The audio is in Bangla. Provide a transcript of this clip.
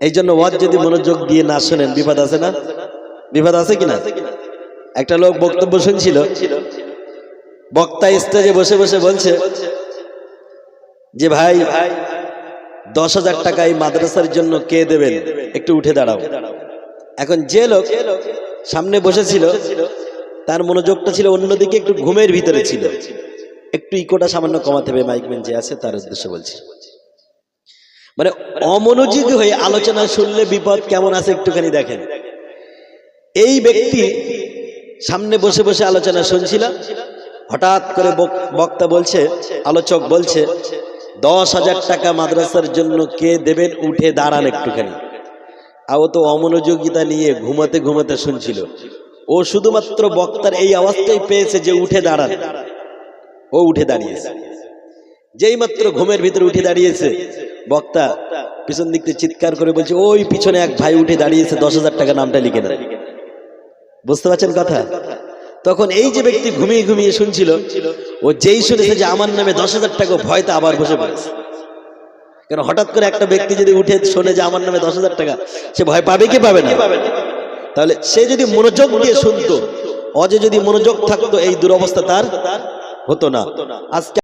এই জন্য ওয়াজ যদি মনোযোগ দিয়ে না শোনেন বিপদ আছে না? বিপদ আছে কিনা? একটা লোক বক্তব্য শুনছিল, বক্তা স্টেজে বসে বসে বলছে যে ভাই 10,000 টাকা এই মাদ্রাসার জন্য কে দেবেন, একটু উঠে দাঁড়াও। এখন যে লোক সামনে বসেছিল তার মনোযোগটা ছিল অন্যদিকে, একটু ঘুমের ভিতরে ছিল। একটু ইকোটা সামান্য কমাতে হবে, মাইকম্যান যে আছে তার উদ্দেশ্যে বলছি। মানে অমনোযোগী হয়ে আলোচনা শুনলে বিপদ কেমন আছে একটুখানি দেখেন। এই ব্যক্তি সামনে বসে বসে আলোচনা শুনছিল, হঠাৎ করে বক্তা বলছে, আলোচক বলছে 10,000 টাকা মাদ্রাসার জন্য কে দেবেন, উঠে দাঁড়ান একটুখানি। ও তো অমনোযোগিতা নিয়ে ঘুমাতে ঘুমাতে শুনছিল। ও শুধুমাত্র বক্তার এই আওয়াজটাই পেয়েছে যে উঠে দাঁড়ান, ও উঠে দাঁড়িয়েছে। যেই মাত্র ঘুমের ভিতরে উঠে দাঁড়িয়েছে, বক্তা পিছন দিক থেকে চিৎকার করে বলছে, ওই পিছনে এক ভাই উঠে দাঁড়িয়েছে, 10,000 টাকা নামটা লিখে দেন। বুঝতে পারছেন কথা? তখন এই যে ব্যক্তি ঘুমিয়ে ঘুমিয়ে শুনছিল, ও যেই শুনেছে যে আমার নামে 10,000 টাকা, ভয়তে আবার বসে পড়েছে। কারণ হঠাৎ করে একটা ব্যক্তি যদি উঠে শোনে যে আমার নামে 10,000 টাকা, সে ভয় পাবে কি পাবে না? তাহলে সে যদি মনোযোগ দিয়ে শুনতো, অজে যদি মনোযোগ থাকতো, এই দুরবস্থা তার হতো না। আজকে